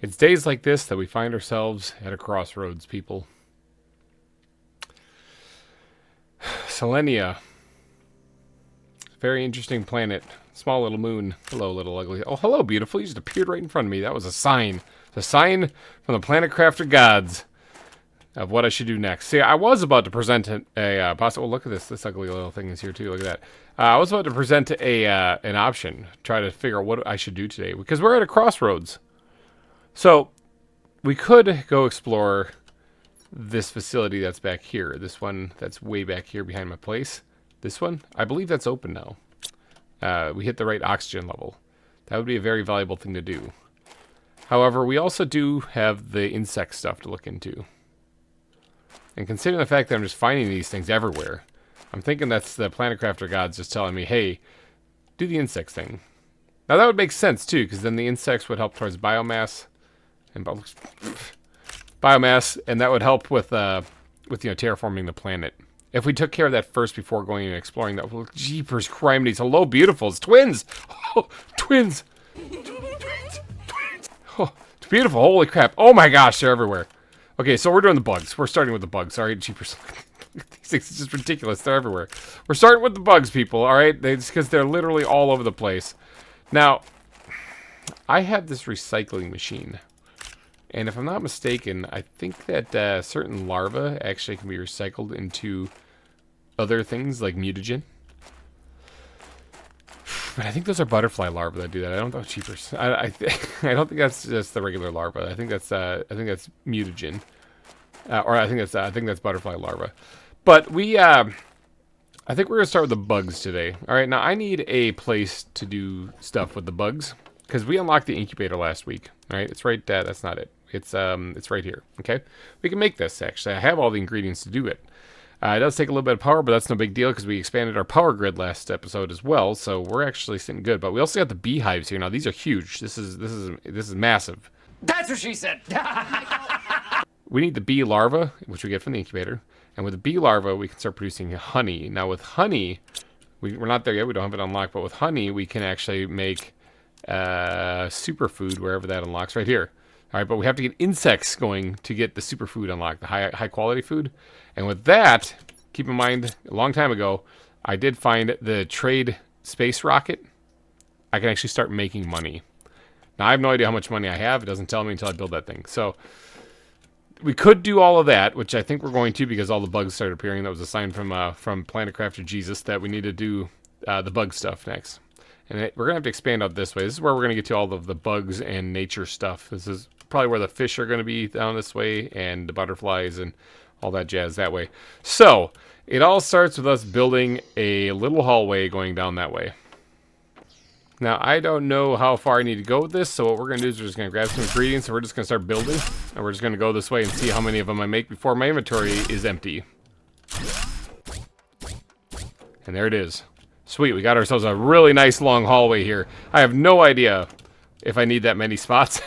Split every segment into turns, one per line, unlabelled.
It's days like this that we find ourselves at a crossroads, people. Selenea. Very interesting planet. Small little moon. Hello, little ugly. Oh, hello, beautiful. You just appeared right in front of me. That was a sign. A sign from the planet crafter gods of what I should do next. See, I was about to present a possible. Oh, look at this. This ugly little thing is here too. Look at that. I was about to present an option. Try to figure out what I should do today because we're at a crossroads. So we could go explore this facility that's back here. This one that's way back here behind my place. This one, I believe that's open now. We hit the right oxygen level. That would be a very valuable thing to do. However, we also do have the insect stuff to look into. And considering the fact that I'm just finding these things everywhere, I'm thinking that's the Planet Crafter gods just telling me, hey, do the insects thing. Now that would make sense too, because then the insects would help towards biomass. And biomass, and that would help with terraforming the planet. If we took care of that first before going and exploring that, well, jeepers criminies, hello beautifuls, twins! Oh, twins! Twins! Oh, it's beautiful, holy crap. Oh my gosh, they're everywhere. Okay, so we're doing the bugs. We're starting with the bugs, alright, jeepers. These things are just ridiculous, they're everywhere. We're starting with the bugs, people, alright? Because they're literally all over the place. Now, I have this recycling machine. And if I'm not mistaken, I think that certain larvae actually can be recycled into other things like mutagen. But I think those are butterfly larvae that do that. I don't know, cheapers. I don't think that's just the regular larva. I think that's mutagen, or I think that's butterfly larva. But I think we're gonna start with the bugs today. All right, now I need a place to do stuff with the bugs because we unlocked the incubator last week. All right, it's right. That's not it. It's right here. Okay, we can make this. Actually, I have all the ingredients to do it. It does take a little bit of power, but that's no big deal because we expanded our power grid last episode as well. So we're actually sitting good. But we also got the beehives here. Now these are huge. This is massive.
That's what she said.
We need the bee larva, which we get from the incubator, and with the bee larva, we can start producing honey. Now with honey, we're not there yet. We don't have it unlocked, but with honey, we can actually make superfood wherever that unlocks right here. All right, but we have to get insects going to get the superfood unlocked, the high quality food. And with that, keep in mind, a long time ago, I did find the trade space rocket. I can actually start making money. Now, I have no idea how much money I have. It doesn't tell me until I build that thing. So we could do all of that, which I think we're going to because all the bugs started appearing. That was a sign from Planet Crafter Jesus that we need to do the bug stuff next. And we're going to have to expand out this way. This is where we're going to get to all of the bugs and nature stuff. This is probably where the fish are going to be down this way and the butterflies and all that jazz that way. So it all starts with us building a little hallway going down that way. Now, I don't know how far I need to go with this, so what we're going to do is we're just going to grab some ingredients and we're just going to start building. And we're just going to go this way and see how many of them I make before my inventory is empty. And there it is. Sweet, we got ourselves a really nice long hallway here. I have no idea if I need that many spots.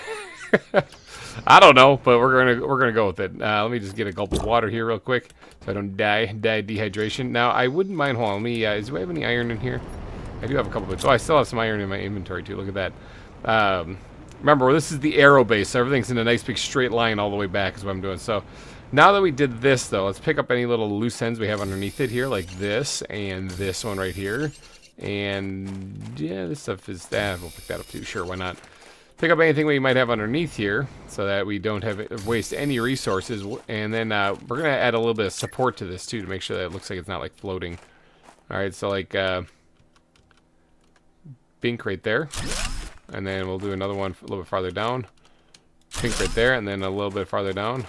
I don't know, but we're gonna go with it. Let me just get a gulp of water here real quick so I don't die dehydration. Now I wouldn't mind. Hold on, let me. Do I have any iron in here? I do have a couple bits. Oh, I still have some iron in my inventory too. Look at that. Remember, this is the arrow base, so everything's in a nice big straight line all the way back is what I'm doing. So now that we did this, though, let's pick up any little loose ends we have underneath it here, like this and this one right here. And yeah, this stuff is that. We'll pick that up too. Sure, why not? Pick up anything we might have underneath here so that we don't waste any resources. And then we're going to add a little bit of support to this too to make sure that it looks like it's not like floating. All right, so like bink right there. And then we'll do another one a little bit farther down. Pink right there, and then a little bit farther down.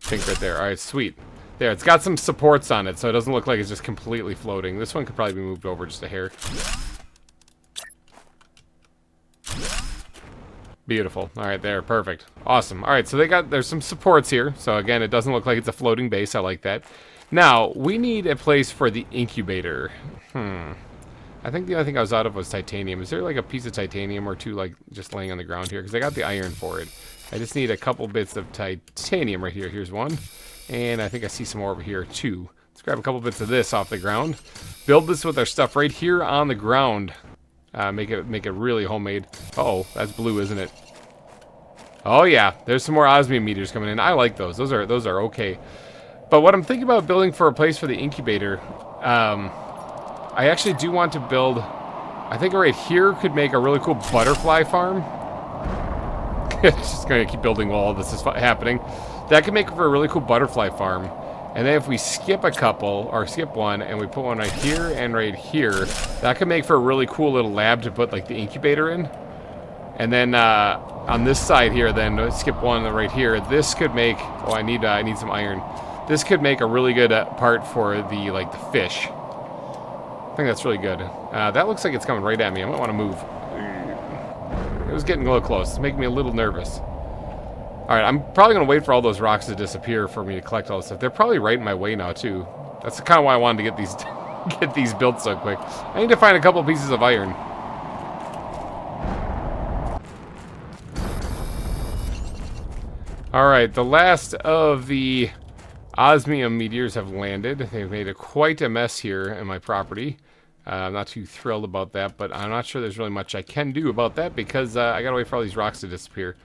Pink right there. All right, sweet. There, it's got some supports on it, so it doesn't look like it's just completely floating. This one could probably be moved over just a hair. Beautiful. All right, there, perfect. Awesome. All right, so there's some supports here. So again, it doesn't look like it's a floating base. I like that. Now, we need a place for the incubator. I think the only thing I was out of was titanium. Is there like a piece of titanium or two like just laying on the ground here? Because I got the iron for it. I just need a couple bits of titanium right here. Here's one. And I think I see some more over here too. Let's grab a couple bits of this off the ground. Build this with our stuff right here on the ground. Make it really homemade. Uh-oh, that's blue, isn't it? Oh yeah, there's some more osmium meteors coming in. I like those. Those are okay. But what I'm thinking about building for a place for the incubator, I actually do want to build. I think right here could make a really cool butterfly farm. It's just gonna keep building while all this is happening. That could make for a really cool butterfly farm. And then if we skip a couple, or skip one, and we put one right here and right here, that could make for a really cool little lab to put like the incubator in. And then on this side here, then skip one right here. This could make. Oh, I need some iron. This could make a really good part for the fish. I think that's really good. That looks like it's coming right at me. I might want to move. It was getting a little close. It's making me a little nervous. Alright, I'm probably going to wait for all those rocks to disappear for me to collect all this stuff. They're probably right in my way now, too. That's kind of why I wanted to get these get these built so quick. I need to find a couple pieces of iron. Alright, the last of the osmium meteors have landed. They've made quite a mess here in my property. I'm not too thrilled about that, but I'm not sure there's really much I can do about that because I gotta wait for all these rocks to disappear.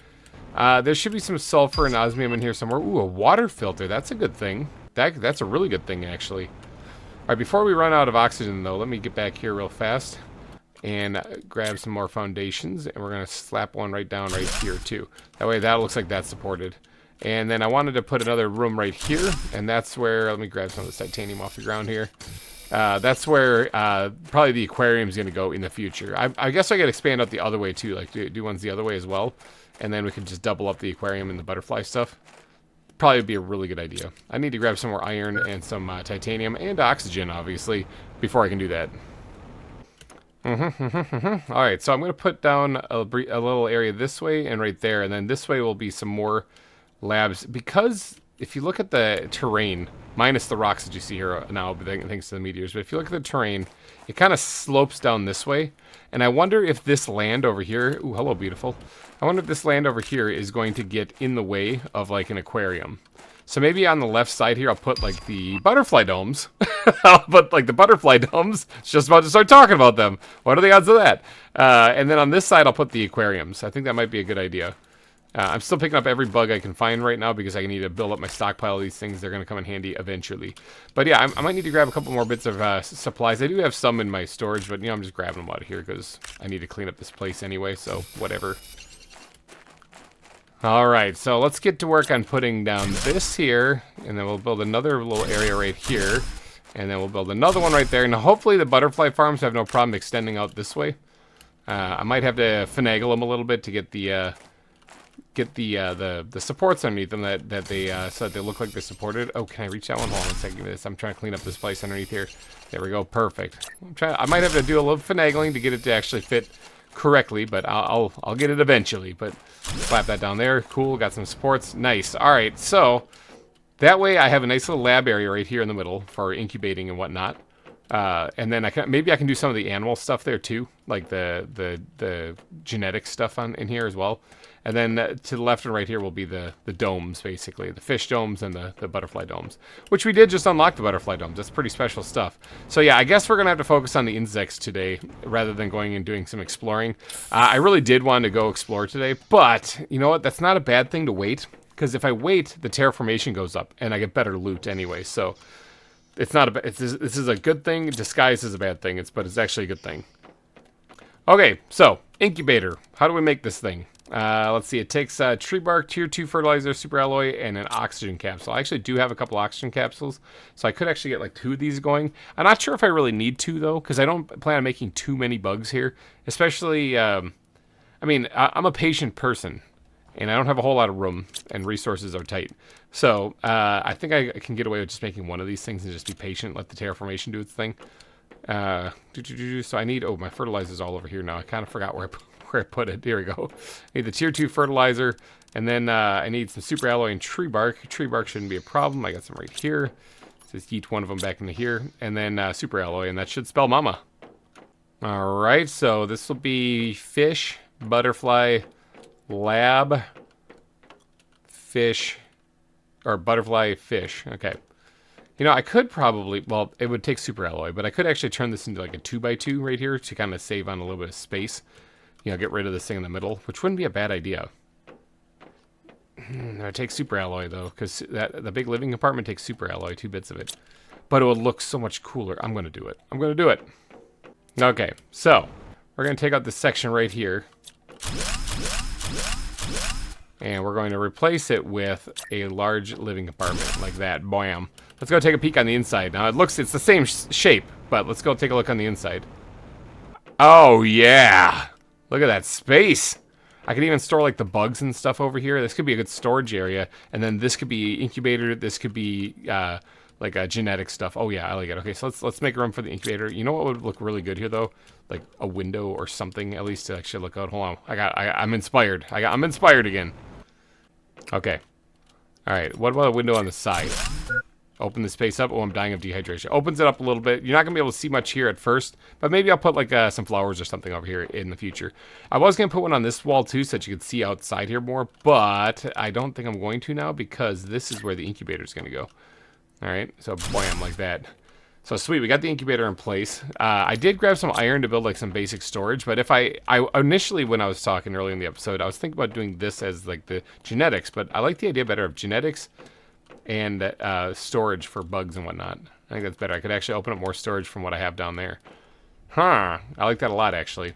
There should be some sulfur and osmium in here somewhere. Ooh, a water filter. That's a good thing. That's a really good thing, actually. Alright, before we run out of oxygen, though, let me get back here real fast and grab some more foundations, and we're going to slap one right down right here, too. That way, that looks like that's supported. And then I wanted to put another room right here, and that's where... Let me grab some of this titanium off the ground here. That's where probably the aquarium's going to go in the future. I guess I could expand out the other way, too. Like, do ones the other way as well. And then we can just double up the aquarium and the butterfly stuff. Probably would be a really good idea. I need to grab some more iron and some titanium and oxygen, obviously, before I can do that. Alright, so I'm going to put down a little area this way and right there. And then this way will be some more labs. Because if you look at the terrain, minus the rocks that you see here now, thanks to the meteors, but if you look at the terrain, it kind of slopes down this way. And I wonder if this land over here... Ooh, hello, beautiful. I wonder if this land over here is going to get in the way of, like, an aquarium. So maybe on the left side here, I'll put, like, the butterfly domes. I'll put, like, the butterfly domes. It's just about to start talking about them. What are the odds of that? And then on this side, I'll put the aquariums. I think that might be a good idea. I'm still picking up every bug I can find right now because I need to build up my stockpile of these things. They're going to come in handy eventually. But yeah, I might need to grab a couple more bits of supplies. I do have some in my storage, but you know, I'm just grabbing them out of here because I need to clean up this place anyway, so whatever. Alright, so let's get to work on putting down this here, and then we'll build another little area right here, and then we'll build another one right there, and hopefully the butterfly farms have no problem extending out this way. I might have to finagle them a little bit to get the supports underneath them that they so that they look like they're supported. Oh, can I reach that one? Hold on a second. Give me this. I'm trying to clean up this place underneath here. There we go. Perfect. I might have to do a little finagling to get it to actually fit correctly, but I'll get it eventually. But slap that down there. Cool. Got some supports. Nice. All right. So that way I have a nice little lab area right here in the middle for incubating and whatnot. And then maybe I can do some of the animal stuff there too, like the genetic stuff in here as well. And then to the left and right here will be the domes, basically. The fish domes and the butterfly domes. Which we did just unlock the butterfly domes. That's pretty special stuff. So yeah, I guess we're going to have to focus on the insects today rather than going and doing some exploring. I really did want to go explore today, but you know what? That's not a bad thing to wait. Because if I wait, the terraformation goes up and I get better loot anyway. So it's not this is a good thing disguised as a bad thing. But it's actually a good thing. Okay, so incubator. How do we make this thing? Let's see, it takes tree bark, tier 2 fertilizer, super alloy, and an oxygen capsule. I actually do have a couple oxygen capsules, so I could actually get like 2 of these going. I'm not sure if I really need 2 though, because I don't plan on making too many bugs here. Especially, I mean, I'm a patient person, and I don't have a whole lot of room, and resources are tight. So, I think I can get away with just making 1 of these things and just be patient, let the terraformation do its thing. So I need, oh, my fertilizer's all over here now. I kind of forgot where I put it. Here we go. I need the tier 2 fertilizer, and then I need some super alloy and tree bark. Tree bark shouldn't be a problem. I got some right here. Just yeet one of them back into here, and then super alloy, and that should spell mama. All right, so this will be fish, butterfly, lab, fish, or butterfly, fish. Okay. You know, I could probably, well, it would take super alloy, but I could actually turn this into like a 2x2 right here to kind of save on a little bit of space. You know, get rid of this thing in the middle, which wouldn't be a bad idea. I take super alloy though, because the big living compartment takes super alloy, 2 bits of it. But it would look so much cooler. I'm gonna do it. I'm gonna do it. Okay, so we're gonna take out this section right here, and we're going to replace it with a large living compartment like that. Bam. Let's go take a peek on the inside. Now it's the same shape, but let's go take a look on the inside. Oh yeah, look at that space. I could even store like the bugs and stuff over here. This could be a good storage area, and then this could be incubator. This could be like genetic stuff. Oh yeah, I like it. Okay, so let's make room for the incubator. You know what would look really good here though? Like a window or something, at least to actually look out. Hold on, I'm inspired. I'm inspired again. Okay. All right. What about a window on the side? Open the space up. Oh, I'm dying of dehydration. Opens it up a little bit. You're not going to be able to see much here at first, but maybe I'll put like some flowers or something over here in the future. I was going to put one on this wall too so that you could see outside here more, but I don't think I'm going to now because this is where the incubator is going to go. All right, so bam, like that. So sweet, we got the incubator in place. I did grab some iron to build like some basic storage, but if I initially, when I was talking earlier in the episode, I was thinking about doing this as like the genetics, but I like the idea better of genetics and storage for bugs and whatnot. I think that's better. I could actually open up more storage from what I have down there. Huh, I like that a lot actually.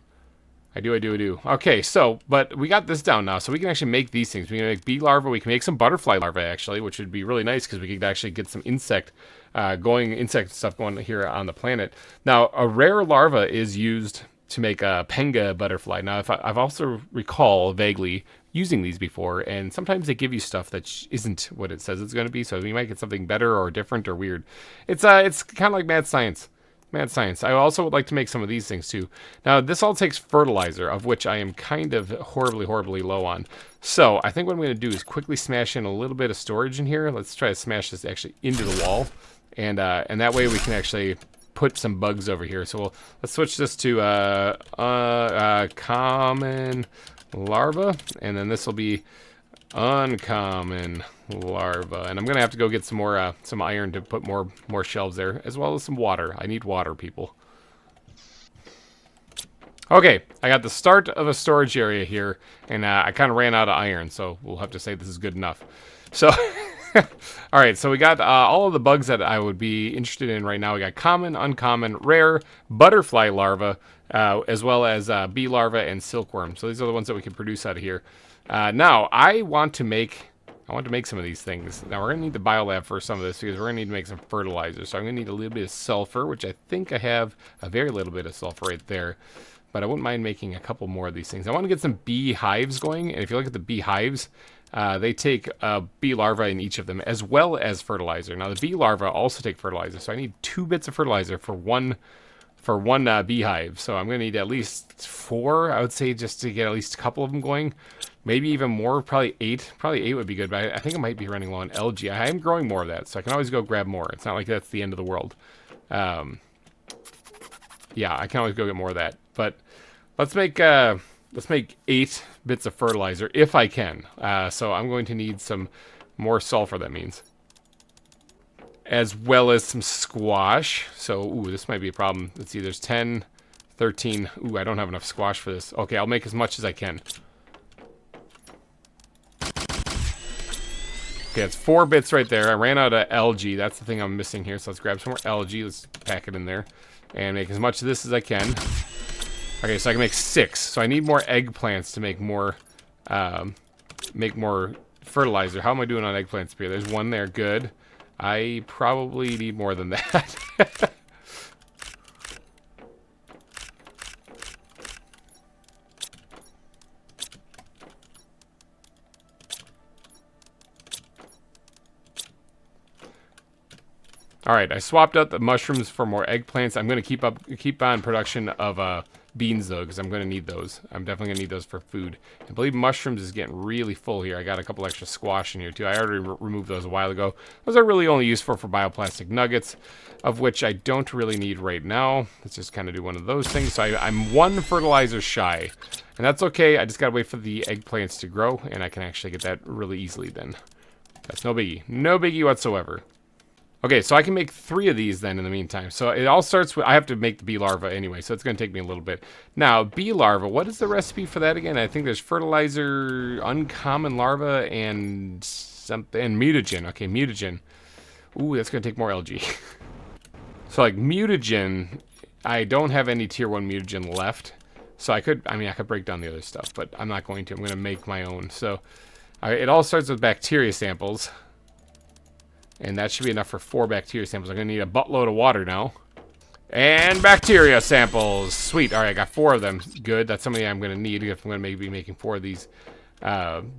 I do. Okay, so, but we got this down now, so we can actually make these things. We can make bee larvae, we can make some butterfly larvae, actually, which would be really nice, because we could actually get some insect stuff going here on the planet. Now, a rare larva is used to make a penga butterfly. Now, I've also recall vaguely using these before, and sometimes they give you stuff that isn't what it says it's going to be, so you might get something better or different or weird. It's kind of like mad science. Mad science. I also would like to make some of these things too. Now, this all takes fertilizer, of which I am kind of horribly low on. So, I think what I'm going to do is quickly smash in a little bit of storage in here. Let's try to smash this actually into the wall. And that way we can actually put some bugs over here. So, let's switch this to common larva. And then this will be uncommon larva, and I'm gonna have to go get some more some iron to put more shelves there, as well as some water. I need water, people. Okay, I got the start of a storage area here, and I kind of ran out of iron, so we'll have to say this is good enough. So, all right, so we got all of the bugs that I would be interested in right now. We got common, uncommon, rare, butterfly larva, as well as bee larva and silkworm. So these are the ones that we can produce out of here. Now, I want to make some of these things. Now, we're going to need the biolab for some of this because we're going to need to make some fertilizer. So I'm going to need a little bit of sulfur, which I think I have a very little bit of sulfur right there. But I wouldn't mind making a couple more of these things. I want to get some beehives going. And if you look at the beehives, they take bee larvae in each of them, as well as fertilizer. Now, the bee larvae also take fertilizer. So I need 2 bits of fertilizer for one beehive. So I'm going to need at least 4, I would say, just to get at least a couple of them going. Maybe even more, probably 8. Probably 8 would be good, but I think I might be running low on algae. I am growing more of that, so I can always go grab more. It's not like that's the end of the world. Yeah, I can always go get more of that. But let's make 8 bits of fertilizer if I can. So I'm going to need some more sulfur, that means. As well as some squash. So, ooh, this might be a problem. Let's see, there's 10, 13. Ooh, I don't have enough squash for this. Okay, I'll make as much as I can. Okay, it's 4 bits right there. I ran out of algae. That's the thing I'm missing here. So let's grab some more algae. Let's pack it in there. And make as much of this as I can. Okay, so I can make 6. So I need more eggplants to make more fertilizer. How am I doing on eggplants here? There's 1 there. Good. I probably need more than that. All right, I swapped out the mushrooms for more eggplants. I'm going to keep on production of beans though, because I'm going to need those. I'm definitely going to need those for food. I believe mushrooms is getting really full here. I got a couple extra squash in here too. I already removed those a while ago. Those are really only useful for bioplastic nuggets, of which I don't really need right now. Let's just kind of do one of those things. So I'm 1 fertilizer shy, and that's okay. I just got to wait for the eggplants to grow, and I can actually get that really easily then. That's no biggie. No biggie whatsoever. Okay, so I can make 3 of these then in the meantime. So it all starts with, I have to make the bee larva anyway, so it's going to take me a little bit. Now, bee larva, what is the recipe for that again? I think there's fertilizer, uncommon larva, and something, and mutagen. Okay, mutagen. Ooh, that's going to take more algae. So like mutagen, I don't have any tier 1 mutagen left. So I could break down the other stuff, but I'm not going to. I'm going to make my own. So it all starts with bacteria samples. And that should be enough for 4 bacteria samples. I'm going to need a buttload of water now. And bacteria samples. Sweet. All right, I got 4 of them. Good. That's something I'm going to need if I'm going to be making 4 of these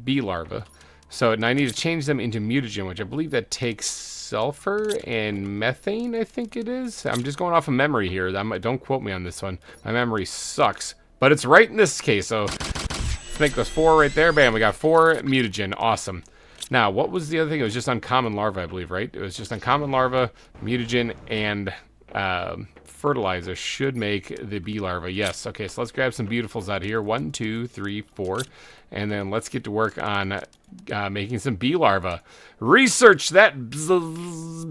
bee larvae. So now I need to change them into mutagen, which I believe that takes sulfur and methane, I think it is. I'm just going off of memory here. Don't quote me on this one. My memory sucks. But it's right in this case, so let's make those 4 right there. Bam, we got 4 mutagen. Awesome. Now, what was the other thing? It was just uncommon larva, I believe, right? It was just uncommon larva, mutagen, and fertilizer should make the bee larva. Yes. Okay, so let's grab some beautifuls out of here. 1, 2, 3, 4. And then let's get to work on making some bee larvae. Research that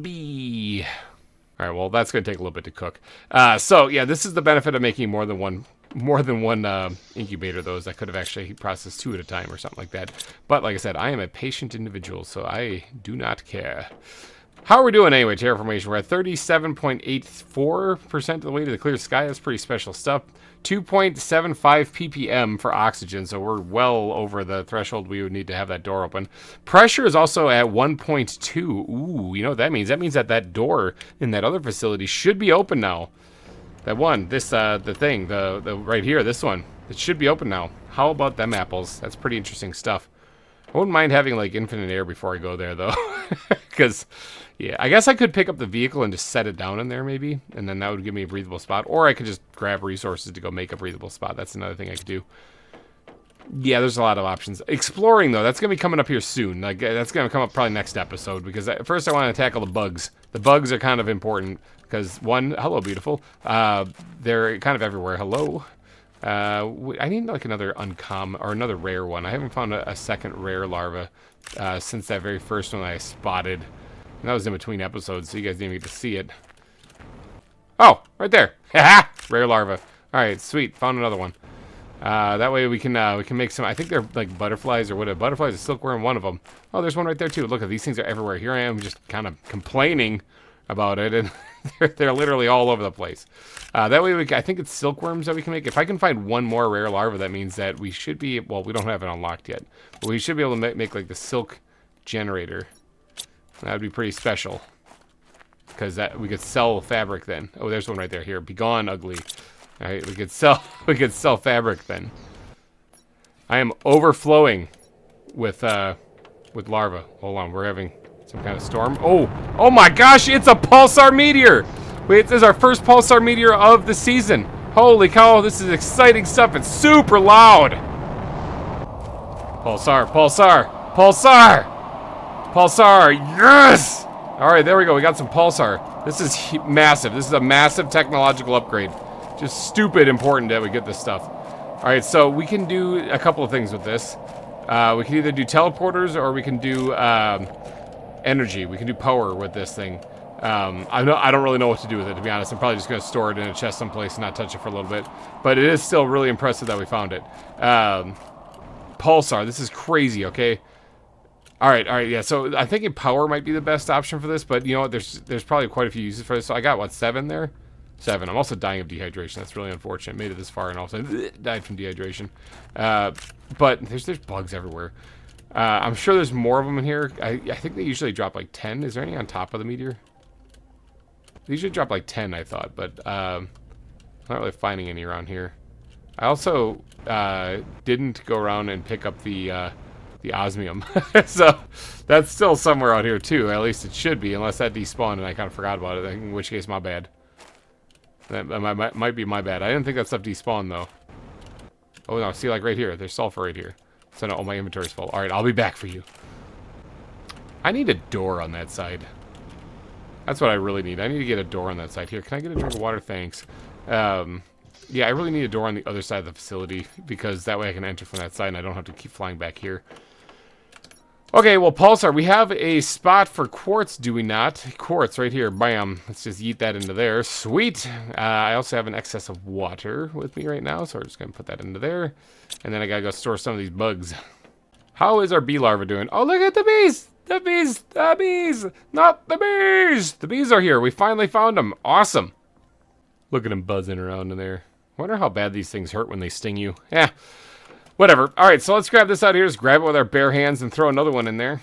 bee. All right, well, that's going to take a little bit to cook. So, yeah, this is the benefit of making more than one incubator. Those I could have actually processed 2 at a time or something like that. But like I said, I am a patient individual, so I do not care. How are we doing anyway, terraformation? We're at 37.84% of the way to the clear sky. That's pretty special stuff. 2.75 ppm for oxygen, so we're well over the threshold we would need to have that door open. Pressure is also at 1.2. Ooh, you know what that means? That means that that door in that other facility should be open now. That one, this, the thing, the right here, this one, it should be open now. How about them apples? That's pretty interesting stuff. I wouldn't mind having, like, infinite air before I go there, though. Because, yeah, I guess I could pick up the vehicle and just set it down in there, maybe. And then that would give me a breathable spot. Or I could just grab resources to go make a breathable spot. That's another thing I could do. Yeah, there's a lot of options. Exploring, though, that's going to be coming up here soon. Like, that's going to come up probably next episode. Because first I want to tackle the bugs. The bugs are kind of important. Because, one, hello, beautiful. They're kind of everywhere. Hello. I need like another uncommon or another rare one. I haven't found a second rare larva since that very first one I spotted. And that was in between episodes, so you guys didn't even get to see it. Oh, right there. Haha! Rare larva. Alright, sweet. Found another one. That way we can make some, I think they're like butterflies or whatever. Butterflies, a silkworm, one of them. Oh, there's one right there too. Look, these things are everywhere. Here I am just kind of complaining about it, and they're literally all over the place. That way, I think it's silkworms that we can make. If I can find one more rare larva, that means that we should be, well, we don't have it unlocked yet, but we should be able to make like the silk generator. That would be pretty special, because that we could sell fabric then. Oh, there's one right there. Here, be gone, ugly. All right, we could sell fabric then. I am overflowing with larva. Hold on, we're having some kind of storm. Oh my gosh, it's a Pulsar meteor! Wait, this is our first Pulsar meteor of the season. Holy cow, this is exciting stuff. It's super loud. Pulsar, Pulsar, Pulsar! Pulsar, yes! Alright, there we go, we got some Pulsar. This is massive. This is a massive technological upgrade. Just stupid important that we get this stuff. Alright, so we can do a couple of things with this. We can either do teleporters or we can do energy. We can do power with this thing. I don't really know what to do with it, to be honest. I'm probably just going to store it in a chest someplace and not touch it for a little bit. But it is still really impressive that we found it. Pulsar, this is crazy, okay? Alright, yeah, so I think power might be the best option for this, but you know what, there's probably quite a few uses for this. So I got, what, 7 there? 7. I'm also dying of dehydration. That's really unfortunate. Made it this far and also died from dehydration. But there's bugs everywhere. I'm sure there's more of them in here. I think they usually drop like 10. Is there any on top of the meteor? They usually drop like 10, I thought, but I'm not really finding any around here. I also didn't go around and pick up the osmium. So that's still somewhere out here too. At least it should be, unless that despawned and I kind of forgot about it, in which case my bad. That might be my bad. I didn't think that stuff despawned though. Oh no, see, like right here, there's sulfur right here. So no, my inventory's full. Alright, I'll be back for you. I need a door on that side. That's what I really need. I need to get a door on that side. Here, can I get a drink of water? Thanks. Yeah, I really need a door on the other side of the facility, because that way I can enter from that side and I don't have to keep flying back here. Okay, well, Pulsar, we have a spot for quartz, do we not? Quartz right here, bam. Let's just yeet that into there. Sweet. I also have an excess of water with me right now, so we're just going to put that into there. And then I got to go store some of these bugs. How is our bee larva doing? Oh, look at the bees! The bees! The bees! Not the bees! The bees are here. We finally found them. Awesome. Look at them buzzing around in there. Wonder how bad these things hurt when they sting you. Yeah. Whatever. All right, so let's grab this out here. Just grab it with our bare hands and throw another one in there.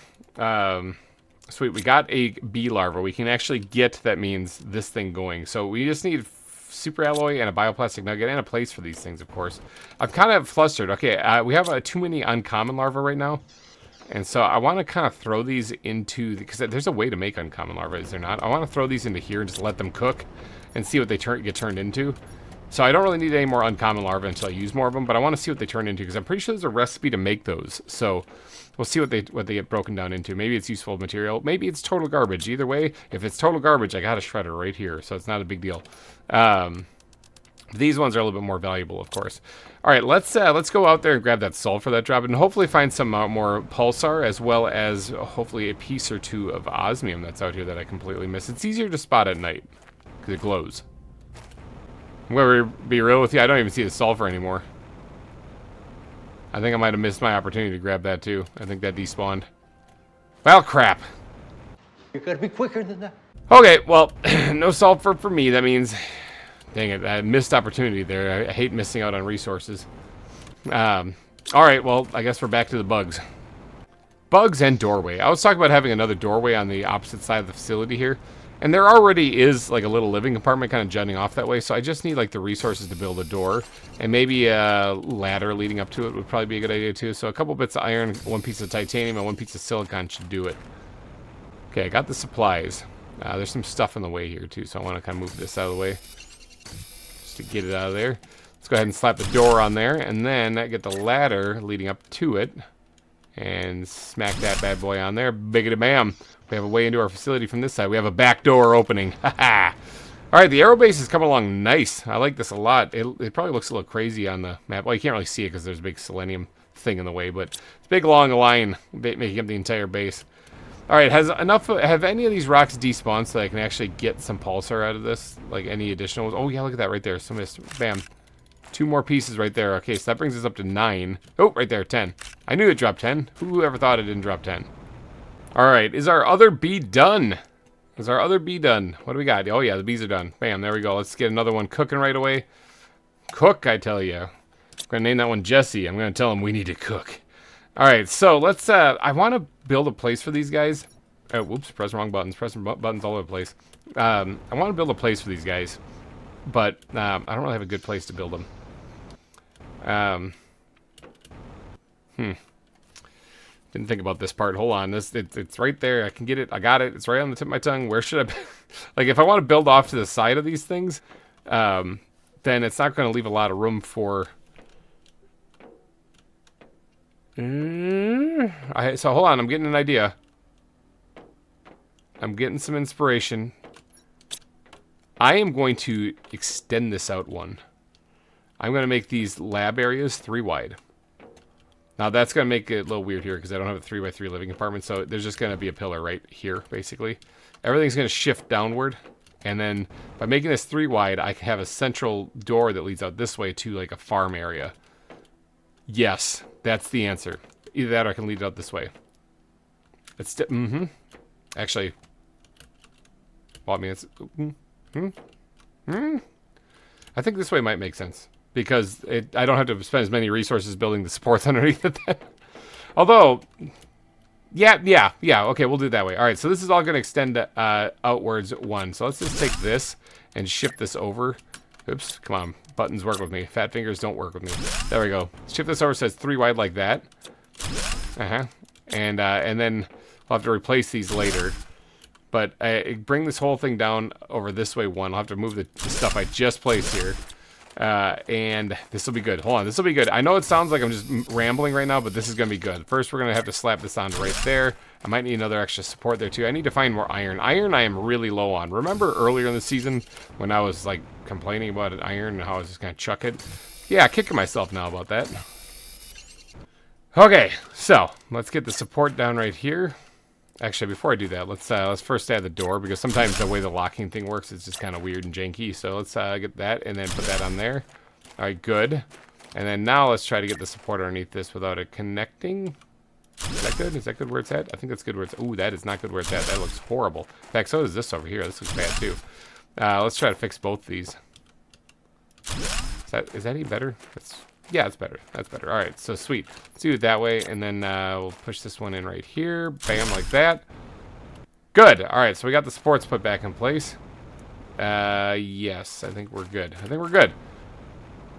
Sweet. We got a bee larva. We can actually get, that means, this thing going. So we just need super alloy and a bioplastic nugget and a place for these things, of course. I'm kind of flustered. Okay, we have too many uncommon larvae right now. And so I want to kind of throw these into, because there's a way to make uncommon larvae, is there not? I want to throw these into here and just let them cook and see what they get turned into. So I don't really need any more uncommon larvae until I use more of them, but I want to see what they turn into, because I'm pretty sure there's a recipe to make those. So we'll see what they get broken down into. Maybe it's useful material. Maybe it's total garbage. Either way, if it's total garbage, I got a shredder right here, so it's not a big deal. These ones are a little bit more valuable, of course. All right, let's go out there and grab that sulfur that dropped, and hopefully find some more pulsar, as well as hopefully a piece or two of osmium that's out here that I completely missed. It's easier to spot at night because it glows. I'm going to be real with you, I don't even see the sulfur anymore. I think I might have missed my opportunity to grab that too. I think that despawned. Well, crap.
You gotta be quicker than that.
Okay, well, no sulfur for me. That means, dang it, I missed opportunity there. I hate missing out on resources. All right, well, I guess we're back to the bugs. Bugs and doorway. I was talking about having another doorway on the opposite side of the facility here. And there already is like a little living compartment kind of jutting off that way, so I just need like the resources to build a door, and maybe a ladder leading up to it would probably be a good idea too. So a couple bits of iron, one piece of titanium, and one piece of silicon should do it. Okay, I got the supplies. There's some stuff in the way here too, so I want to kind of move this out of the way just to get it out of there. Let's go ahead and slap the door on there, and then get the ladder leading up to it, and smack that bad boy on there. Biggity bam. We have a way into our facility from this side. We have a back door opening. Haha. All right, the aero base is coming along nice. I like this a lot. It probably looks a little crazy on the map. Well, you can't really see it because there's a big selenium thing in the way, but it's big along the line, making up the entire base. All right, have any of these rocks despawned so that I can actually get some pulsar out of this? Like any additional ones? Oh yeah, look at that right there. So missed. Bam. 2 more pieces right there. Okay, so that brings us up to 9. Oh, right there, 10. I knew it dropped 10. Who ever thought it didn't drop 10? All right, is our other bee done? Is our other bee done? What do we got? Oh yeah, the bees are done. Bam, there we go. Let's get another one cooking right away. Cook, I tell you. I'm gonna name that one Jesse. I'm gonna tell him we need to cook. All right, so let's, I want to build a place for these guys. Oh, whoops, press wrong buttons. Pressing buttons all over the place. I want to build a place for these guys, but I don't really have a good place to build them. Didn't think about this part. Hold on. It's right there. I can get it. I got it. It's right on the tip of my tongue. Where should I... like, if I want to build off to the side of these things, then it's not going to leave a lot of room for... So, hold on. I'm getting an idea. I'm getting some inspiration. I am going to extend this out one. I'm going to make these lab areas 3 wide. Now that's going to make it a little weird here because I don't have a 3x3 living compartment, so there's just going to be a pillar right here, basically. Everything's going to shift downward, and then by making this 3 wide, I can have a central door that leads out this way to like a farm area. Yes, that's the answer. Either that or I can lead it out this way. It's actually, well, I mean, it's I think this way might make sense. Because I don't have to spend as many resources building the supports underneath it then. Although, yeah, okay, we'll do it that way. All right, so this is all going to extend outwards 1. So let's just take this and shift this over. Oops, come on, buttons work with me. Fat fingers don't work with me. There we go. Shift this over so it's 3 wide like that. And then I'll have to replace these later. But bring this whole thing down over this way 1. I'll have to move the stuff I just placed here. And this will be good. Hold on, this will be good. I know it sounds like I'm just rambling right now, but this is going to be good. First, we're going to have to slap this on right there. I might need another extra support there, too. I need to find more iron. Iron I am really low on. Remember earlier in the season when I was, like, complaining about iron and how I was just going to chuck it? Yeah, kicking myself now about that. Okay, so let's get the support down right here. Actually, before I do that, let's first add the door, because sometimes the way the locking thing works is just kind of weird and janky. So let's get that and then put that on there. All right, good. And then now let's try to get the support underneath this without it connecting. Is that good? Is that good where it's at? I think that's good where it's... Ooh, that is not good where it's at. That looks horrible. In fact, so does this over here. This looks bad too. Let's try to fix both these. Is that any better? Yeah, it's better. That's better. All right, so sweet. Let's do it that way, and then we'll push this one in right here. Bam, like that. Good. All right, so we got the supports put back in place. Yes, I think we're good.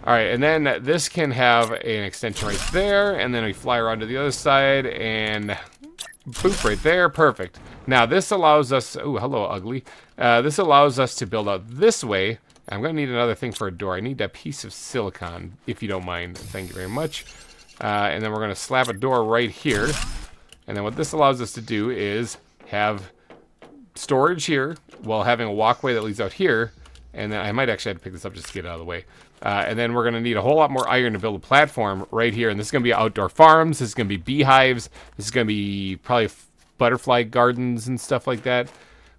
All right, and then this can have an extension right there, and then we fly around to the other side, and boop, right there. Perfect. Now, this allows us... Oh, hello, ugly. This allows us to build out this way. I'm going to need another thing for a door. I need a piece of silicon, if you don't mind. Thank you very much. And then we're going to slap a door right here. And then what this allows us to do is have storage here while having a walkway that leads out here. And then I might actually have to pick this up just to get it out of the way. And then we're going to need a whole lot more iron to build a platform right here. And this is going to be outdoor farms. This is going to be beehives. This is going to be probably butterfly gardens and stuff like that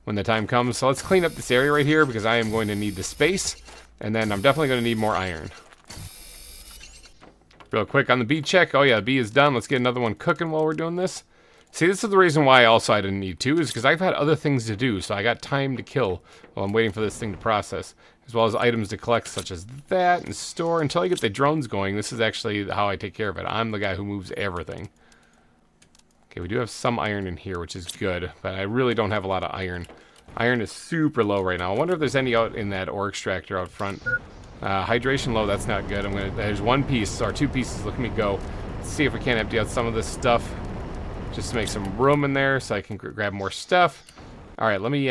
when the time comes. So let's clean up this area right here because I am going to need the space. And then I'm definitely going to need more iron. Real quick on the bee check. Oh yeah, the bee is done. Let's get another one cooking while we're doing this. See, this is the reason why also I didn't need two, is because I've had other things to do, so I got time to kill while I'm waiting for this thing to process, as well as items to collect, such as that, and store until I get the drones going. This is actually how I take care of it. I'm the guy who moves everything. Okay, we do have some iron in here, which is good, but I really don't have a lot of iron. Iron is super low right now. I wonder if there's any out in that ore extractor out front. Hydration low, that's not good. There's one piece, or two pieces. Look at me go. Let's see if we can't empty out some of this stuff, just to make some room in there so I can grab more stuff. All right, let me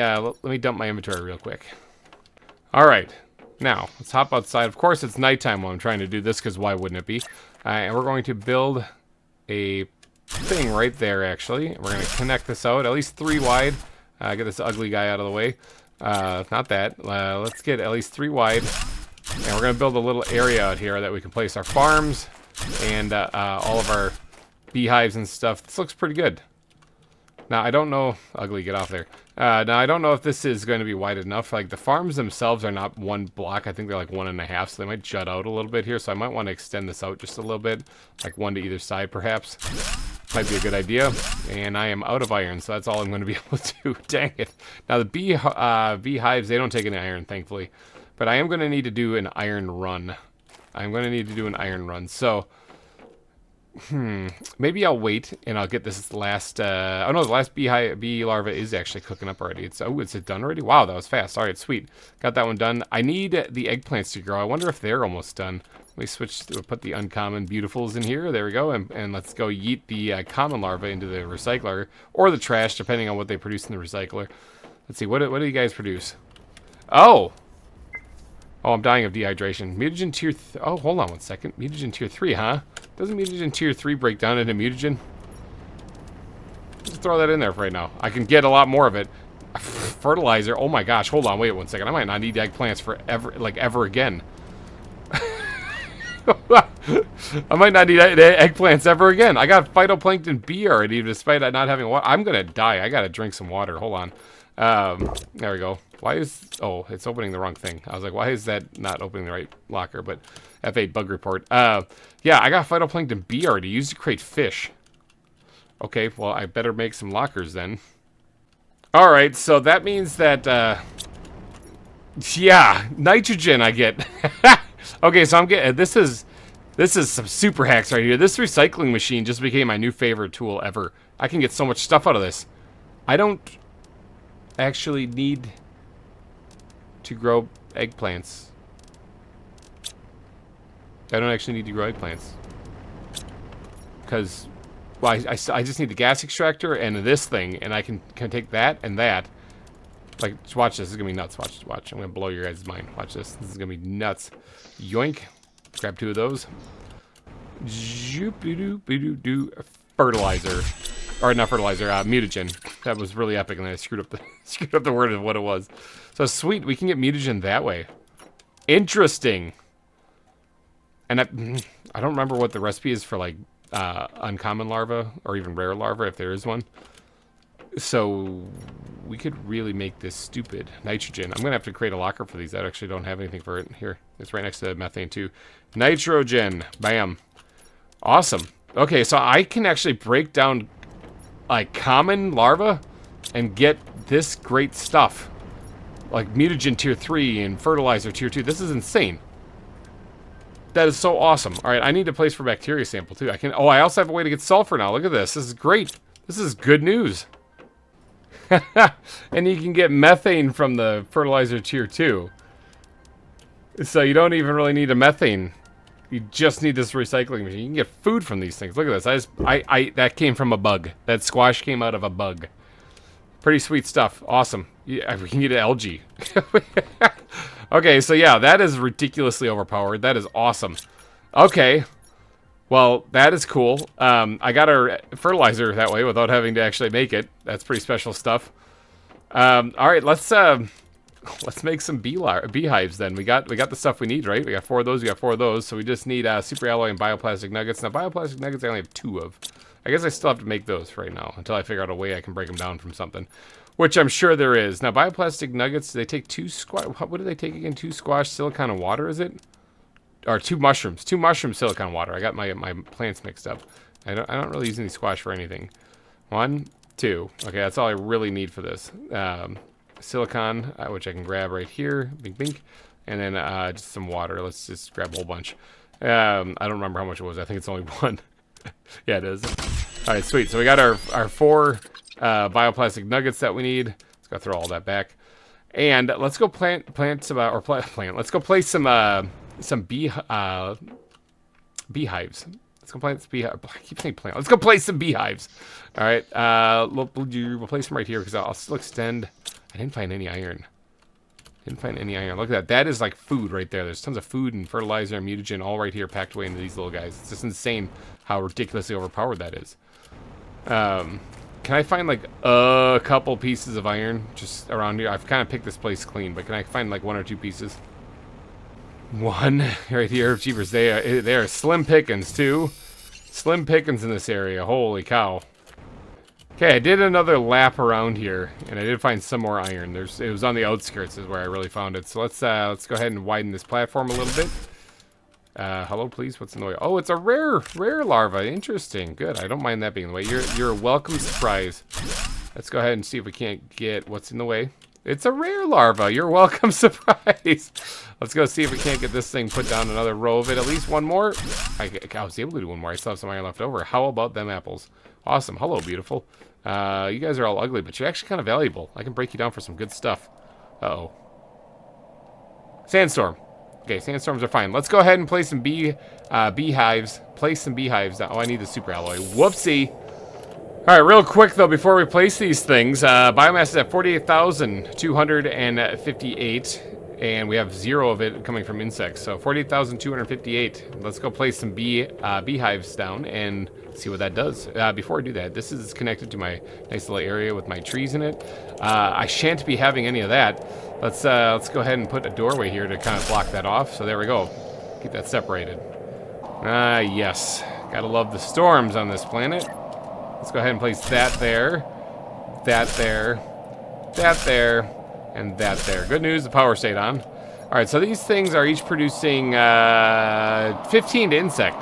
dump my inventory real quick. All right, now let's hop outside. Of course, it's nighttime while I'm trying to do this, because why wouldn't it be? And we're going to build a thing right there, actually. We're going to connect this out, at least 3 wide. Get this ugly guy out of the way. Not that. Let's get at least 3 wide. And we're going to build a little area out here that we can place our farms and all of our beehives and stuff. This looks pretty good. Now, I don't know... Ugly, get off there. Now, I don't know if this is going to be wide enough. Like, the farms themselves are not 1 block. I think they're like 1.5, so they might jut out a little bit here. So I might want to extend this out just a little bit. Like 1 to either side, perhaps. Might be a good idea. And I am out of iron, so that's all I'm going to be able to do. Dang it. Now, the beehives, they don't take any iron, thankfully. But I am going to need to do an iron run. So... maybe I'll wait and I'll get this last, oh no, the last bee larva is actually cooking up already. It's it done already? Wow, that was fast. All right, sweet. Got that one done. I need the eggplants to grow. I wonder if they're almost done. Let me switch to put the uncommon beautifuls in here. There we go. And let's go yeet the common larva into the recycler or the trash, depending on what they produce in the recycler. Let's see, what do you guys produce? Oh, I'm dying of dehydration. Mutagen tier... Oh, hold on one second. Mutagen tier 3, huh? Doesn't mutagen tier 3 break down into mutagen? Just throw that in there for right now. I can get a lot more of it. Fertilizer. Oh my gosh. Hold on. Wait 1 second. I might not need eggplants for ever again. I might not need eggplants ever again. I got phytoplankton B already, despite not having water. I'm going to die. I got to drink some water. Hold on. There we go. Why is... Oh, it's opening the wrong thing. I was like, why is that not opening the right locker? But F8 bug report. Yeah, I got phytoplankton B already used to create fish. Okay, well, I better make some lockers then. Alright, so that means that, yeah, nitrogen I get. Okay, so I'm getting... This is some super hacks right here. This recycling machine just became my new favorite tool ever. I can get so much stuff out of this. I don't actually need to grow eggplants. I don't actually need to grow eggplants. Because, well, I just need the gas extractor and this thing, and I can take that and that. Like, watch this. This is going to be nuts. Watch. I'm going to blow your guys' mind. Watch this. This is going to be nuts. Yoink. Grab 2 of those. Zoop-doo-doo-doo-doo. Fertilizer. Or not fertilizer, mutagen. That was really epic, and then I screwed up the word of what it was. So sweet, we can get mutagen that way. Interesting. And I don't remember what the recipe is for like uncommon larva, or even rare larva if there is one. So we could really make this stupid. Nitrogen. I'm gonna have to create a locker for these. I actually don't have anything for it here. It's right next to methane too. Nitrogen. Bam. Awesome. Okay, so I can actually break down like common larvae and get this great stuff. Like mutagen tier 3 and fertilizer tier 2. This is insane. That is so awesome. Alright, I need a place for bacteria sample too. I also have a way to get sulfur now. Look at this. This is great. This is good news. And you can get methane from the fertilizer tier 2. So you don't even really need a methane. You just need this recycling machine. You can get food from these things. Look at this. That came from a bug. That squash came out of a bug. Pretty sweet stuff. Awesome. Yeah, we can get algae. Okay, so yeah, that is ridiculously overpowered. That is awesome. Okay. Well, that is cool. I got our fertilizer that way without having to actually make it. That's pretty special stuff. All right, let's make some beehives then. We got the stuff we need, right? We got 4 of those. We got 4 of those. So we just need super alloy and bioplastic nuggets. Now, bioplastic nuggets I only have 2 of. I guess I still have to make those right now until I figure out a way I can break them down from something, which I'm sure there is. Now, bioplastic nuggets, they take 2 squash. What do they take again? 2 squash, silicon, and water, is it? Or 2 mushrooms. 2 mushroom, silicon, water. I got my plants mixed up. I don't really use any squash for anything. 1, 2. Okay, that's all I really need for this. Silicon, which I can grab right here. Bink, bink. And then just some water. Let's just grab a whole bunch. I don't remember how much it was. I think it's only 1. Yeah, it is. All right, sweet. So we got our 4 bioplastic nuggets that we need. Let's go throw all that back. And let's go plant some, let's go place some beehives. Let's go plant some beehives. I keep saying plant. Let's go place some beehives. All right. We'll place them right here because I'll still extend. I didn't find any iron. Look at that. That is like food right there. There's tons of food and fertilizer and mutagen all right here packed away into these little guys. It's just insane how ridiculously overpowered that is. Can I find like a couple pieces of iron just around here? I've kind of picked this place clean, but can I find like 1 or 2 pieces? 1 right here. Jeepers, they are slim pickings too. Slim pickings in this area. Holy cow. Okay, I did another lap around here, and I did find some more iron. It was on the outskirts is where I really found it. So let's go ahead and widen this platform a little bit. Hello, please. What's in the way? Oh, it's a rare larva. Interesting. Good. I don't mind that being in the way. You're a welcome surprise. Let's go ahead and see if we can't get what's in the way. It's a rare larva. You're a welcome surprise. Let's go see if we can't get this thing put down another row of it. At least 1 more. I was able to do 1 more. I still have some iron left over. How about them apples? Awesome. Hello, beautiful. You guys are all ugly, but you're actually kind of valuable. I can break you down for some good stuff. Uh-oh. Sandstorm. Okay, sandstorms are fine. Let's go ahead and place some beehives. Place some beehives down. Oh, I need the super alloy. Whoopsie. All right, real quick, though, before we place these things, biomass is at 48,258, and we have 0 of it coming from insects. So 48,258. Let's go place some beehives down and see what that does. Before I do that, this is connected to my nice little area with my trees in it. I shan't be having any of that. Let's go ahead and put a doorway here to kind of block that off. So there we go. Keep that separated. Yes. Gotta love the storms on this planet. Let's go ahead and place that there, that there, that there, and that there. Good news, the power stayed on. All right, so these things are each producing 15 to insect.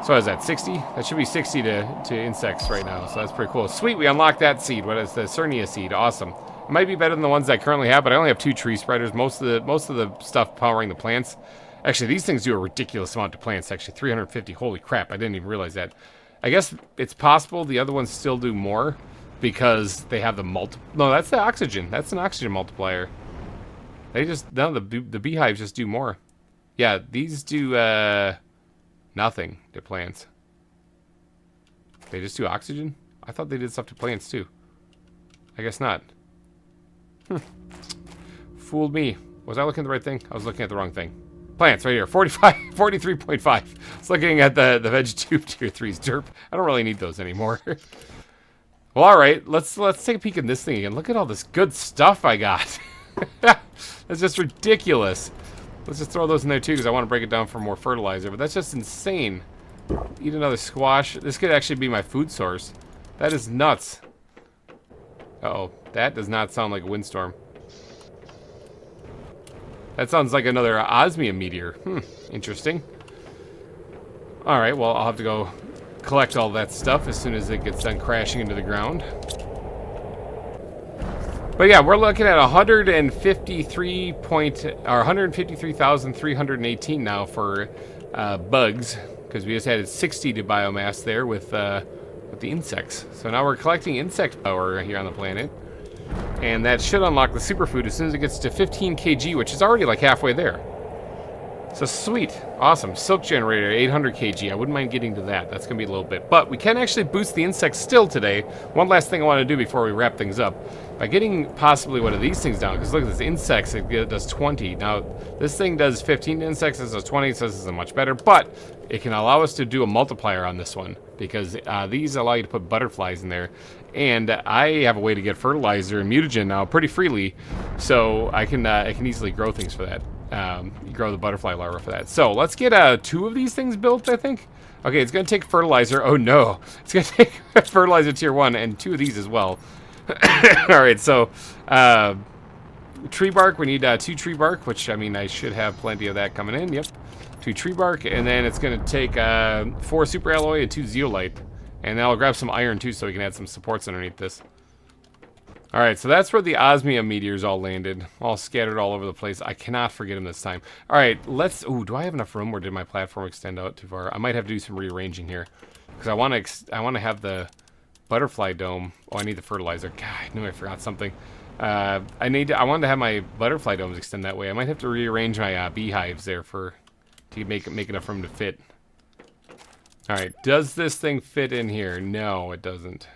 So what is that, 60? That should be 60 to insects right now, so that's pretty cool. Sweet, we unlocked that seed. What is the Selenea seed? Awesome. It might be better than the ones I currently have, but I only have 2 tree spreaders. Most of the stuff powering the plants. Actually, these things do a ridiculous amount to plants, actually. 350, holy crap, I didn't even realize that. I guess it's possible the other ones still do more because they have the No, that's the oxygen. That's an oxygen multiplier. They just, no, the beehives just do more. Yeah, these do nothing to plants. They just do oxygen? I thought they did stuff to plants too. I guess not. Fooled me. Was I looking at the right thing? I was looking at the wrong thing. Plants right here, 43.5. It's looking at the veg tube tier 3s. Derp. I don't really need those anymore. Well, all right. Let's take a peek at this thing again. Look at all this good stuff I got. That's just ridiculous. Let's just throw those in there too because I want to break it down for more fertilizer. But that's just insane. Eat another squash. This could actually be my food source. That is nuts. Uh-oh. That does not sound like a windstorm. That sounds like another osmium meteor. Interesting. Alright, well, I'll have to go collect all that stuff as soon as it gets done crashing into the ground. But yeah, we're looking at 153,318 now for bugs, because we just added 60 to biomass there with the insects. So now we're collecting insect power here on the planet, and that should unlock the superfood as soon as it gets to 15 kg, which is already like halfway there. So sweet, awesome. Silk generator, 800 kg. I wouldn't mind getting to that. That's gonna be a little bit, but we can actually boost the insects still today. One last thing I want to do before we wrap things up, by getting possibly one of these things down, because look at this, insects, it does 20. Now, this thing does 15 insects, this does 20, so this is much better, but it can allow us to do a multiplier on this one, because these allow you to put butterflies in there, and I have a way to get fertilizer and mutagen now pretty freely, so I can easily grow things for that. Grow the butterfly larva for that. So, let's get 2 of these things built, I think. Okay, it's going to take fertilizer. Oh, no. It's going to take fertilizer tier 1 and 2 of these as well. Alright, so tree bark, we need 2 tree bark, which, I mean, I should have plenty of that coming in. Yep, 2 tree bark, and then it's going to take 4 super alloy and 2 zeolite. And then I'll grab some iron too so we can add some supports underneath this. Alright, so that's where the osmium meteors all landed, all scattered all over the place. I cannot forget them this time. Alright, let's... Ooh, do I have enough room, or did my platform extend out too far? I might have to do some rearranging here, because I want to have the butterfly dome. Oh, I need the fertilizer. God, I knew I forgot something. I wanted to have my butterfly domes extend that way. I might have to rearrange my beehives there to make enough room to fit. Alright, does this thing fit in here? No, it doesn't.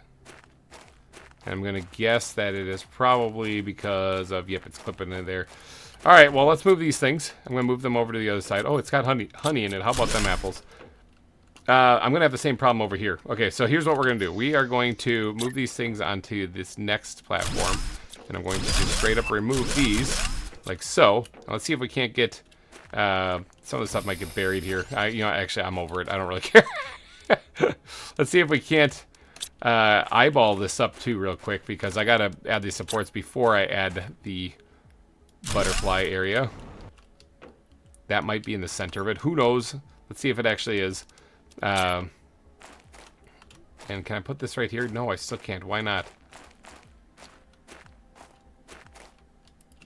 And I'm gonna guess that it is probably because of, yep, it's clipping in there. Alright, well, let's move these things. I'm gonna move them over to the other side. Oh, it's got honey in it. How about them apples? I'm gonna have the same problem over here. Okay, so here's what we're gonna do. We are going to move these things onto this next platform, and I'm going to just straight up remove these, like so. Now, let's see if we can't get, some of the stuff might get buried here. Actually, I'm over it. I don't really care. Let's see if we can't eyeball this up too real quick, because I gotta add these supports before I add the butterfly area. That might be in the center of it. Who knows? Let's see if it actually is. And can I put this right here? No, I still can't. Why not?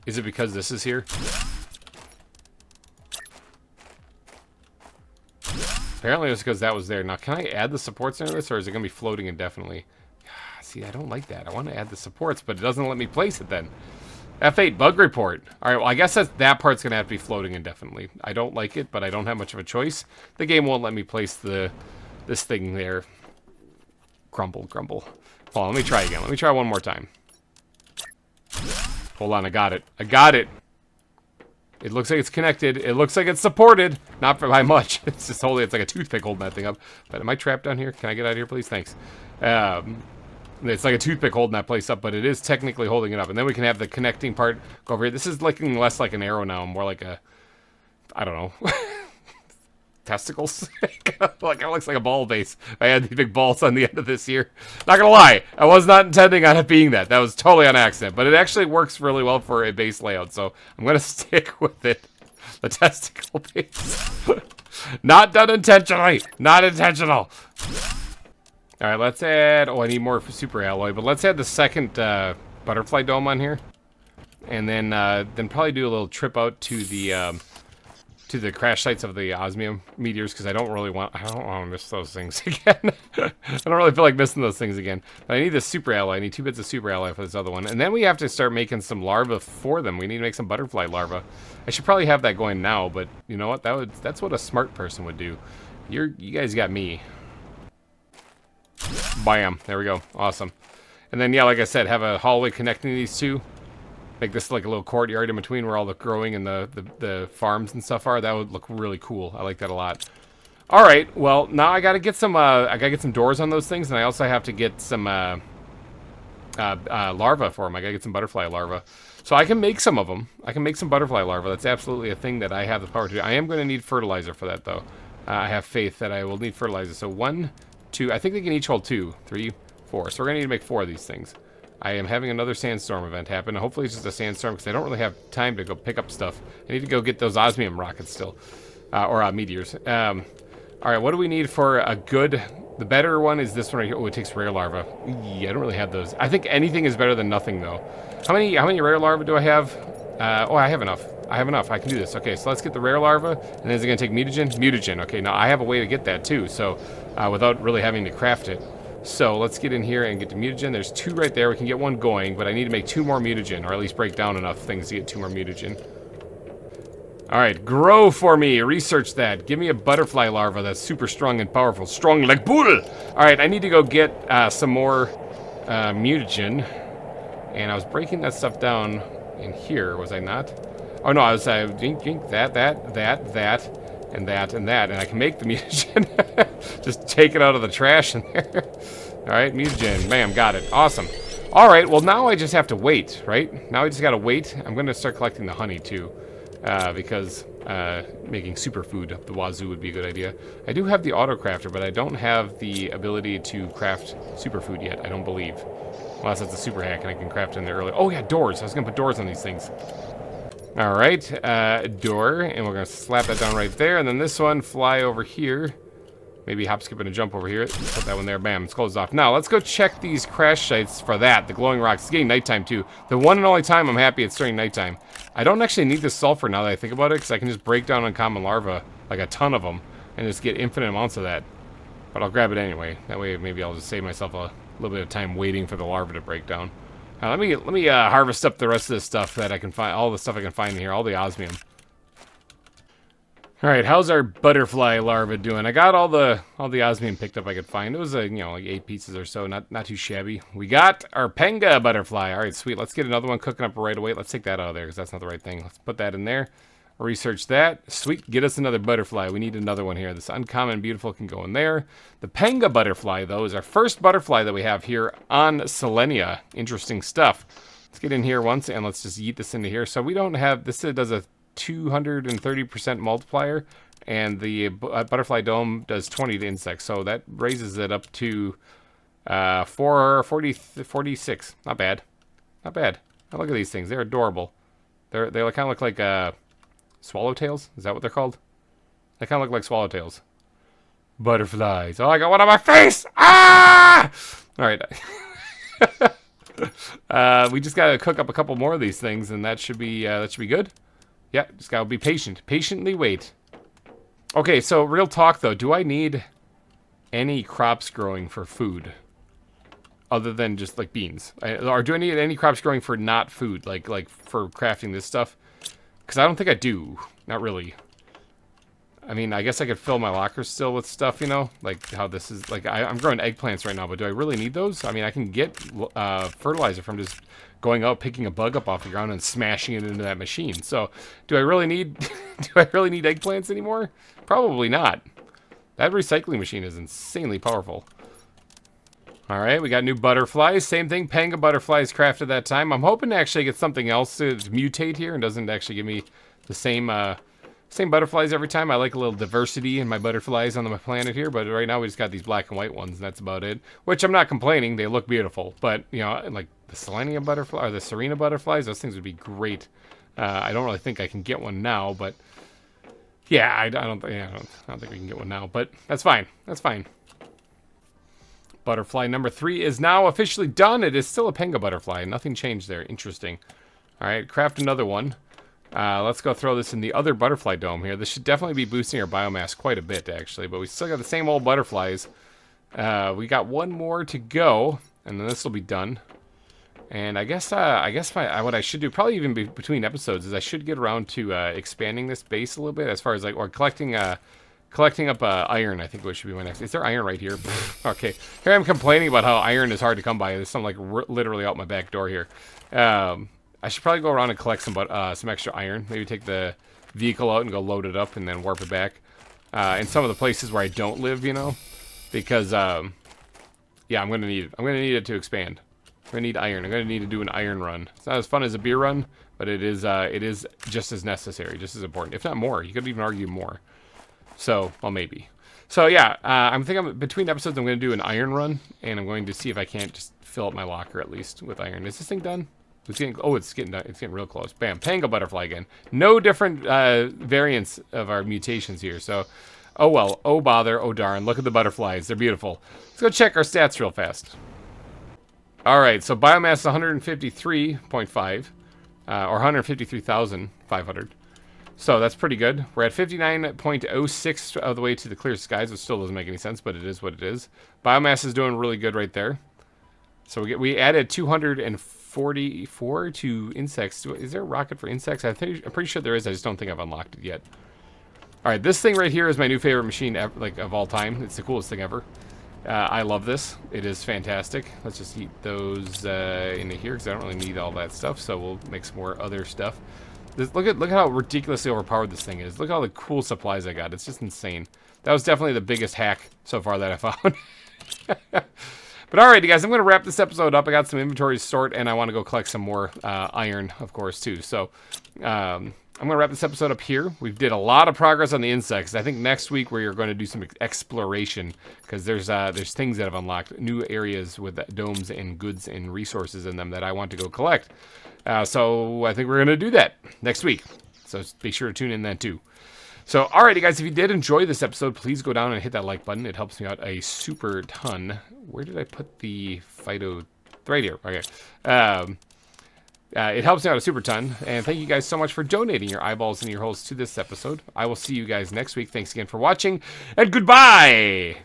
Is it because this is here? Apparently it's because that was there. Now, can I add the supports into this, or is it going to be floating indefinitely? See, I don't like that. I want to add the supports, but it doesn't let me place it then. F8, bug report. Alright, well, I guess that part's going to have to be floating indefinitely. I don't like it, but I don't have much of a choice. The game won't let me place this thing there. Grumble, grumble. Hold on, let me try again. Let me try one more time. Hold on, I got it. I got it. It looks like it's connected. It looks like it's supported. Not by much. It's just holding, it's like a toothpick holding that thing up. But am I trapped down here? Can I get out of here, please? Thanks. It's like a toothpick holding that place up, but it is technically holding it up. And then we can have the connecting part go over here. This is looking less like an arrow now, more like a, I don't know, testicles. Like, it looks like a ball base. I had the big balls on the end of this here. Not gonna lie, I was not intending on it being that. That was totally on accident, but it actually works really well for a base layout, so I'm gonna stick with it. The testicle base. Not done intentionally. Not intentional. All right, let's add. Oh, I need more for super alloy, but let's add the second butterfly dome on here, and then probably do a little trip out to the crash sites of the osmium meteors, because I don't want to miss those things again. I don't really feel like missing those things again. But I need this super alloy. I need 2 bits of super alloy for this other one, and then we have to start making some larvae for them. We need to make some butterfly larvae. I should probably have that going now, but you know what? That's what a smart person would do. You guys got me. Bam. There we go. Awesome. And then, yeah, like I said, have a hallway connecting these two. Make this like a little courtyard in between where all the growing and the farms and stuff are. That would look really cool. I like that a lot. All right. Well, now I gotta get some. I gotta get some doors on those things, and I also have to get some larvae for them. I gotta get some butterfly larvae. So I can make some of them. I can make some butterfly larvae. That's absolutely a thing that I have the power to do. I am going to need fertilizer for that, though. I have faith that I will need fertilizer. So 1, 2, I think they can each hold 2, 3, 4. So we're going to need to make 4 of these things. I am having another sandstorm event happen. Hopefully it's just a sandstorm because I don't really have time to go pick up stuff. I need to go get those osmium rockets still. Or meteors. Alright, what do we need for a good... The better one is this one right here. Oh, it takes rare larvae. I don't really have those. I think anything is better than nothing, though. How many rare larvae do I have? Oh, I have enough. I have enough. I can do this. Okay, so let's get the rare larva. And then is it going to take mutagen? Mutagen. Okay, now I have a way to get that, too. So, without really having to craft it. So, let's get in here and get the mutagen. There's 2 right there. We can get 1 going, but I need to make 2 more mutagen. Or at least break down enough things to get 2 more mutagen. Alright, grow for me. Research that. Give me a butterfly larva that's super strong and powerful. Strong like bull! Alright, I need to go get some more mutagen. And I was breaking that stuff down in here, was I not? Oh no, I was drink, that, and that. And I can make the mutagen. Just take it out of the trash in there. Alright, mutagen. Bam, got it. Awesome. Alright, well now I just have to wait, right? Now I just gotta wait. I'm gonna start collecting the honey too. Because making superfood up the wazoo would be a good idea. I do have the auto crafter, but I don't have the ability to craft superfood yet, I don't believe. Unless it's a super hack and I can craft in there early. Oh yeah, doors. I was going to put doors on these things. Alright, door. And we're going to slap that down right there. And then this one, fly over here. Maybe hop, skip, and a jump over here. Put that one there. Bam, it's closed off. Now, let's go check these crash sites for that. The glowing rocks. It's getting nighttime, too. The one and only time I'm happy it's starting nighttime. I don't actually need this sulfur now that I think about it, because I can just break down uncommon larvae, like a ton of them, and just get infinite amounts of that. But I'll grab it anyway. That way, maybe I'll just save myself a little bit of time waiting for the larva to break down. Let me harvest up the rest of this stuff that I can find. All the stuff I can find in here. All the osmium. All right, how's our butterfly larva doing? I got all the osmium picked up I could find. It was like 8 pieces or so, not too shabby. We got our penga butterfly. All right, sweet. Let's get another one cooking up right away. Let's take that out of there because that's not the right thing. Let's put that in there. Research that. Sweet. Get us another butterfly. We need another one here. This uncommon beautiful can go in there. The penga butterfly, though, is our first butterfly that we have here on Selenea. Interesting stuff. Let's get in here once and let's just yeet this into here. So we don't have this. It does a 230% multiplier, and the butterfly dome does 20 to insects, so that raises it up to 46. Not bad. Not bad. Now look at these things. They're adorable. They kind of look like swallowtails. Is that what they're called? They kind of look like swallowtails. Butterflies. Oh, I got one on my face! Ah! All right. We just gotta cook up a couple more of these things, and that should be good. Yeah, just gotta be patient. Patiently wait. Okay, so real talk though, do I need any crops growing for food? Other than just like beans? Or do I need any crops growing for not food? Like for crafting this stuff? Because I don't think I do. Not really. I mean, I guess I could fill my lockers still with stuff, Like how this is, like I'm growing eggplants right now, but do I really need those? I mean, I can get fertilizer from just going out, picking a bug up off the ground and smashing it into that machine. So do I really need, eggplants anymore? Probably not. That recycling machine is insanely powerful. All right, we got new butterflies. Same thing, panga butterflies crafted that time. I'm hoping to actually get something else to mutate here and doesn't actually give me the same butterflies every time. I like a little diversity in my butterflies on my planet here, but right now we just got these black and white ones, and that's about it. Which I'm not complaining, they look beautiful. But, like the Selenea butterfly, or the Serena butterflies, those things would be great. I don't really think I can get one now, but yeah, I don't think we can get one now, but that's fine. That's fine. Butterfly number 3 is now officially done. It is still a penga butterfly. Nothing changed there. Interesting. All right, craft another one. Let's go throw this in the other butterfly dome here. This should definitely be boosting our biomass quite a bit, actually. But we still got the same old butterflies. We got one more to go, and then this will be done. And I guess what I should do, probably even between episodes, is I should get around to expanding this base a little bit, as far as or collecting up iron. I think what should be my next. Is there iron right here? Okay, here I'm complaining about how iron is hard to come by. There's some literally out my back door here. I should probably go around and collect some extra iron. Maybe take the vehicle out and go load it up and then warp it back. In some of the places where I don't live, because yeah, I'm gonna need it. I'm gonna need it to expand. I'm gonna need iron. I'm gonna need to do an iron run. It's not as fun as a beer run, but it is just as necessary, just as important, if not more. You could even argue more. So, well, maybe. So yeah, I'm thinking between episodes I'm going to do an iron run, and I'm going to see if I can't just fill up my locker at least with iron. Is this thing done? It's getting, oh, it's getting done. It's getting real close. Bam, Pango butterfly again. No different variants of our mutations here. So, oh well, oh bother, oh darn. Look at the butterflies. They're beautiful. Let's go check our stats real fast. All right, so biomass is 153.5, or 153,500. So that's pretty good. We're at 59.06 of the way to the clear skies, which still doesn't make any sense, but it is what it is. Biomass is doing really good right there. So we added 244 to insects. Is there a rocket for insects? I'm pretty sure there is. I just don't think I've unlocked it yet. All right, this thing right here is my new favorite machine ever, like of all time. It's the coolest thing ever. I love this. It is fantastic. Let's just heat those into here because I don't really need all that stuff. So we'll make some more other stuff. Look at how ridiculously overpowered this thing is. Look at all the cool supplies I got. It's just insane. That was definitely the biggest hack so far that I found. But alrighty, guys, I'm going to wrap this episode up. I got some inventory to sort, and I want to go collect some more iron, of course, too. So I'm going to wrap this episode up here. We did a lot of progress on the insects. I think next week we are going to do some exploration because there's things that have unlocked, new areas with domes and goods and resources in them that I want to go collect. So I think we're going to do that next week. So be sure to tune in then too. So, alrighty guys, if you did enjoy this episode, please go down and hit that like button. It helps me out a super ton. Where did I put the phyto? Right here. Okay. It helps me out a super ton. And thank you guys so much for donating your eyeballs and ear holes to this episode. I will see you guys next week. Thanks again for watching, and goodbye!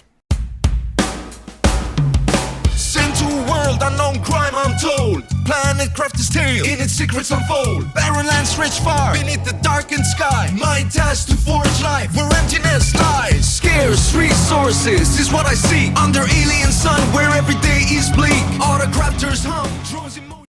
Sent to a world unknown, crime untold. Planet craft his tale, in its secrets unfold. Barren lands stretch far, beneath the darkened sky. My task to forge life, where emptiness lies. Scarce resources is what I seek. Under alien sun, where every day is bleak. Autocrafters hum.